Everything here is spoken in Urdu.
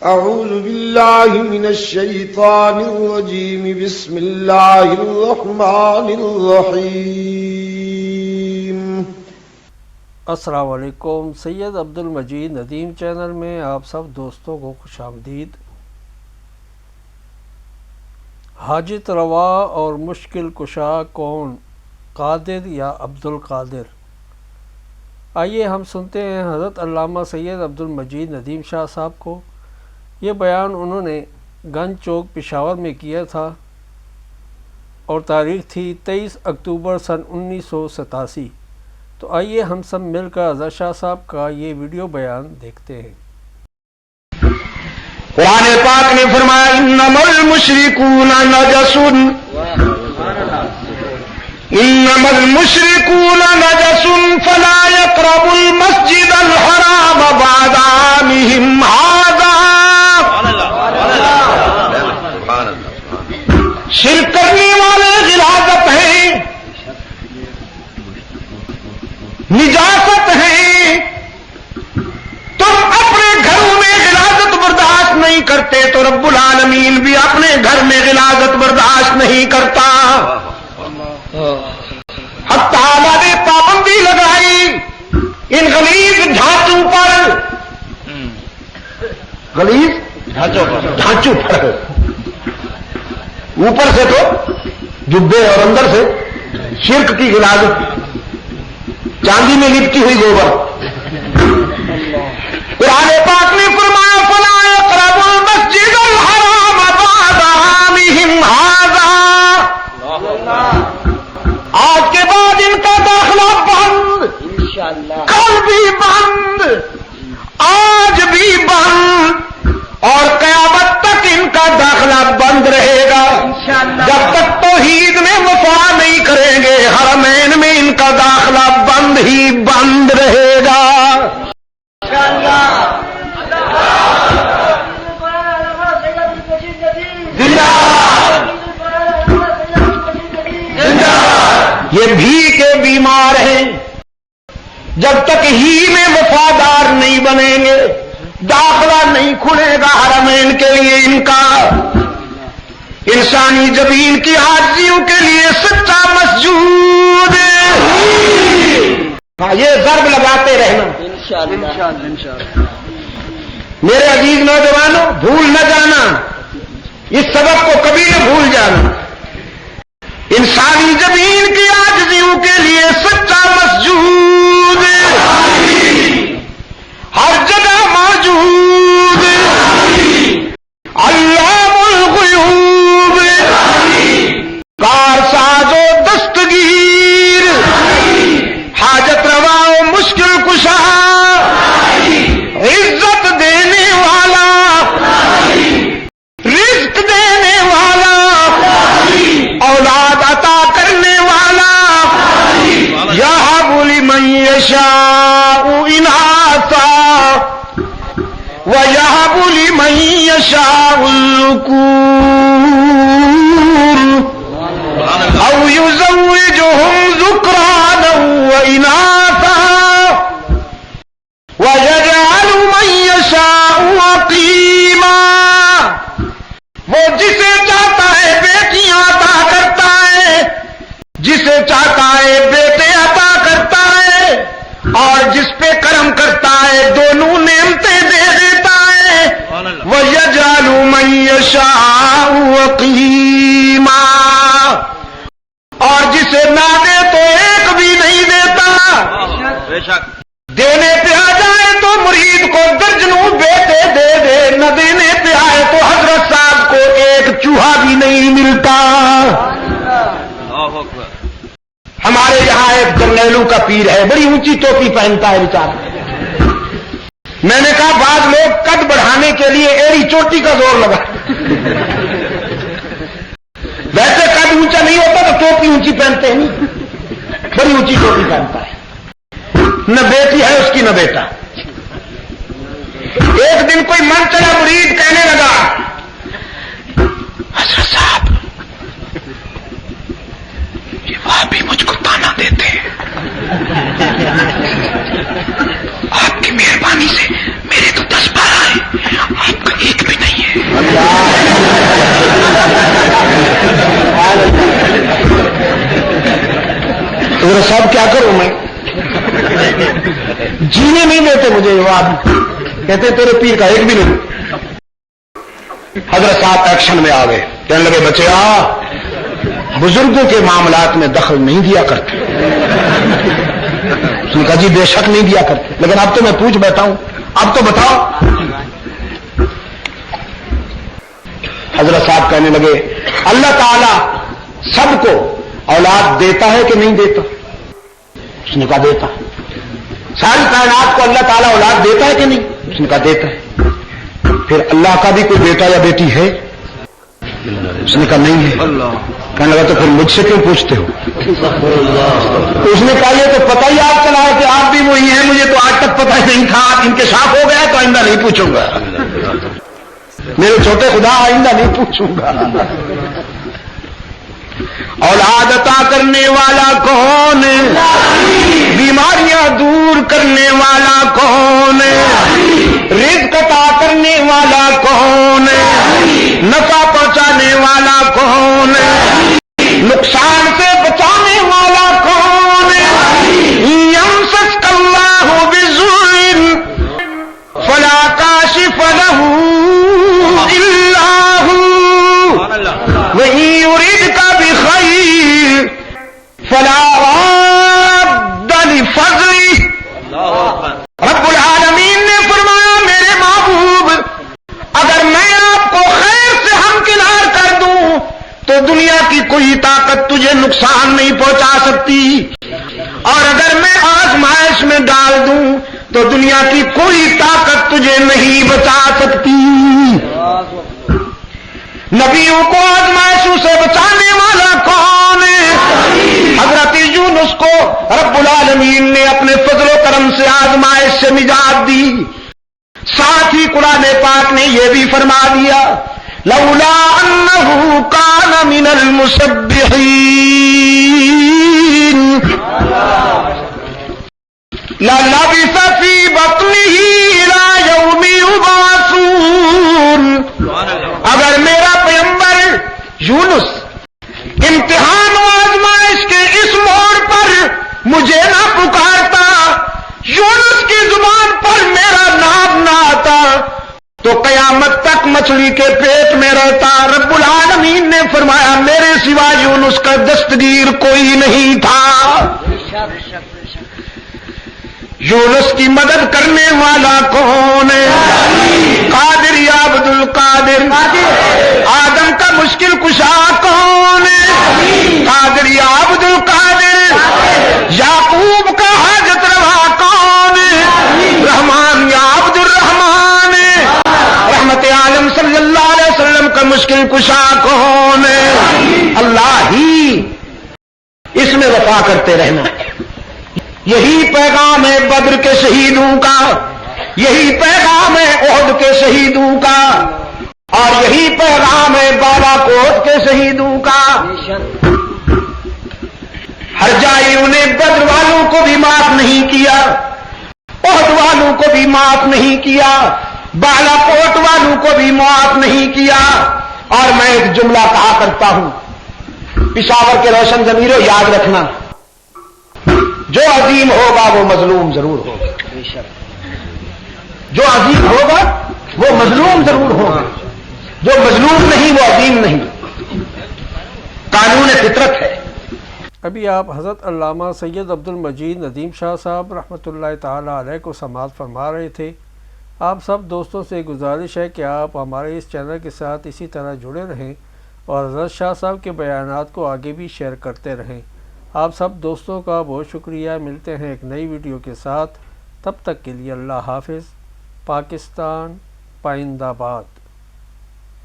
أعوذ بالله من الشيطان الرجيم بسم الله الرحمن الرحيم. السلام علیکم. سید عبد المجید ندیم چینل میں آپ سب دوستوں کو خوش آمدید. حاجت روا اور مشکل کشا کون، قادر یا عبد القادر؟ آئیے ہم سنتے ہیں حضرت علامہ سید عبد المجید ندیم شاہ صاحب کو. یہ بیان انہوں نے گنج چوک پشاور میں کیا تھا اور تاریخ تھی 23 اکتوبر سن 1987. تو آئیے ہم سب مل کر حضرت شاہ صاحب کا یہ ویڈیو بیان دیکھتے ہیں. قرآن پاک نے فرمایا انما المشرکون نجس، انما المشرکون نجس فلا يقربوا المسجد الحرام بعد عامهم هذا. شرک کرنے والے غلاظت ہیں، نجاست ہیں. تم اپنے گھروں میں غلاظت برداشت نہیں کرتے تو رب العالمین بھی اپنے گھر میں غلاظت برداشت نہیں کرتا. حق تعالیٰ نے پابندی لگائی ان غلیظ ڈھانچوں پر، غلیظ ڈھانچوں پر. اوپر سے تو جبے اور اندر سے شرک کی غلاظت، چاندی میں لپٹی ہوئی گوبر. قرآن پاک نے فرمایا فلا يقربوا المسجد الحرام بعد عامهم هذا. آج کے بعد ان کا داخلہ بند، کل بھی بند، آج بھی بند اور قیامت تک ان کا داخلہ بند رہے گا. جب تک توحید میں وفا نہیں کریں گے حرمین میں ان کا داخلہ بند ہی بند رہے گا. یہ بھی کے بیمار ہیں، جب تک ہی میں وفادار نہیں بنیں گے داخلہ نہیں کھلے گا حرمین کے لیے ان کا. انسانی جبین کی عاجزیوں کے لیے سچا مسجود. ہاں یہ ضرب لگاتے رہنا انشاءاللہ. میرے عزیز نوجوانوں، بھول نہ جانا، اس سبق کو کبھی نہ بھول جانا. انسانی زمین کی عاجزیوں کے لیے سچا مسجود ہر جگہ موجود. علام الغیوب، کارساز و دستگیر، حاجت روا و مشکل کشا، عزت دینے والا، رزق دینے والا، اولاد عطا کرنے والا. یہب لمن یشاء اناثا ویہب لمن یشاء الذکور او یزوجہم ذکرانا واناثا ویجعل من یشاء عقیما. وہ جسے چاہتا ہے بیٹیاں عطا کرتا ہے، جسے چاہتا ہے بیٹے عطا کرتا ہے، اور جس پہ کرم کرتا ہے دونوں نعمتیں دے دیتا ہے. وَيَجْعَلُ مَن يَشَاءُ عَقِيمًا، اور جسے نہ دے تو ایک بھی نہیں دیتا. دینے پہ آ جائے تو مرید کو درجنوں بیٹے دے دے، نہ دینے پہ آئے تو حضرت صاحب کو ایک چوہا بھی نہیں ملتا. ہمارے یہاں ایک جرنیلوں کا پیر ہے، بڑی اونچی ٹوپی پہنتا ہے بیچارہ. میں نے کہا بعض لوگ قد بڑھانے کے لیے ایڑی چوٹی کا زور لگا. ویسے قد اونچا نہیں ہوتا تو ٹوپی اونچی پہنتے ہیں، بڑی اونچی ٹوپی پہنتا ہے. نہ بیٹی ہے اس کی نہ بیٹا. ایک دن کوئی من چلا مرید کہنے لگا حضرت صاحب یہ وہاں بھی مجھ کو تانا دیتے ہیں، آپ کی مہربانی سے میرے تو 10-12 ہیں، آپ کا ایک بھی نہیں ہے. تو صاحب کیا کروں میں؟ جینے نہیں دیتے مجھے یہ بات. کہتے تیرے پیر کا ایک بھی نہیں. حضرت صاحب ایکشن میں آ گئے. کہنے لگے بچے بزرگوں کے معاملات میں دخل نہیں دیا کرتے. اس نے کہا جی بے شک نہیں دیا کرتے, لیکن اب تو میں پوچھ بیٹھا ہوں, اب تو بتاؤ. حضرت صاحب کہنے لگے اللہ تعالی سب کو اولاد دیتا ہے کہ نہیں دیتا؟ اس نے کہا دیتا. ساری کائنات کو اللہ تعالیٰ اولاد دیتا ہے کہ نہیں؟ اس نے کہا دیتا ہے. پھر اللہ کا بھی کوئی بیٹا یا بیٹی ہے؟ اس نے کہا نہیں ہے. کہنے لگا تو پھر مجھ سے کیوں پوچھتے ہو؟ اس نے کہا یہ تو پتہ ہی آپ چلا ہے کہ آپ بھی وہی ہیں, مجھے تو آج تک پتہ ہی نہیں تھا. انکشاف ہو گیا تو آئندہ نہیں پوچھوں گا. میرے چھوٹے خدا آئندہ نہیں پوچھوں گا. اولاد عطا کرنے والا کون ہے؟ بیماریاں دور کرنے والا کون ہے؟ رزق عطا کرنے والا کون ہے؟ نفع پہنچانے والا کون ہے؟ نقصان سے بچانے والا کون ہے؟ یمسسک اللہ بضر فلا کاشف لہ الا هو وإن يردك بخير فلا راد لفضله. رب العالمین نے فرمایا میرے محبوب اگر میں آپ کو خیر سے ہمکنار کر دوں تو دنیا کی کوئی طاقت تجھے نقصان نہیں پہنچا سکتی, اور اگر میں آزمائش میں ڈال دوں تو دنیا کی کوئی طاقت تجھے نہیں بچا سکتی. نبیوں کو آزمائشوں سے بچانے والا کون ہے؟ حضرت یونس کو رب العالمین نے اپنے فضل و کرم سے آزمائش سے نجات دی. ساتھ ہی قرآن پاک نے یہ بھی فرما دیا لولا انہ کان من المسبحین للبث فی بطنہ الی یوم یبعثون. اگر میرا پیغمبر یونس امتحان و آزمائش کے اس موڑ پر مجھے نہ پکارتا, یونس کی زبان پر میرا نام نہ آتا تو قیامت تک مچھلی کے پیٹ میں رہتا. رب العالمین نے فرمایا میرے سوا یونس کا دستگیر کوئی نہیں تھا. یونس کی مدد کرنے والا کون ہے؟ قادر یا عبد القادر. آدم کا مشکل کشا کون ہے؟ قادر یا عبد القادر. یعقوب کا حاجت روا کون ہے؟ رحمان یا عبد الرحمان. رحمت عالم صلی اللہ علیہ وسلم کا مشکل کشا کون ہے؟ اللہ ہی. اس میں وفا کرتے رہنا. یہی پیغام ہے بدر کے شہیدوں کا, یہی پیغام ہے احد کے شہیدوں کا, اور یہی پیغام ہے بالا کوٹ کے شہیدوں کا. ہر جائیوں نے بدر والوں کو بھی معاف نہیں کیا, احد والوں کو بھی معاف نہیں کیا, بالا کوٹ والوں کو بھی معاف نہیں کیا. اور میں ایک جملہ کہا کرتا ہوں, پشاور کے روشن ضمیروں یاد رکھنا, جو عظیم ہوگا وہ مظلوم ضرور ہوگا. جو عظیم ہوگا وہ مظلوم ضرور ہوگا, جو مظلوم نہیں وہ عظیم نہیں. قانون فطرت ہے. ابھی آپ حضرت علامہ سید عبد المجید ندیم شاہ صاحب رحمۃ اللہ تعالیٰ علیہ کو سماعت فرما رہے تھے. آپ سب دوستوں سے گزارش ہے کہ آپ ہمارے اس چینل کے ساتھ اسی طرح جڑے رہیں اور حضرت شاہ صاحب کے بیانات کو آگے بھی شیئر کرتے رہیں. آپ سب دوستوں کا بہت شکریہ. ملتے ہیں ایک نئی ویڈیو کے ساتھ, تب تک کے لیے اللہ حافظ. پاکستان پائندہ باد.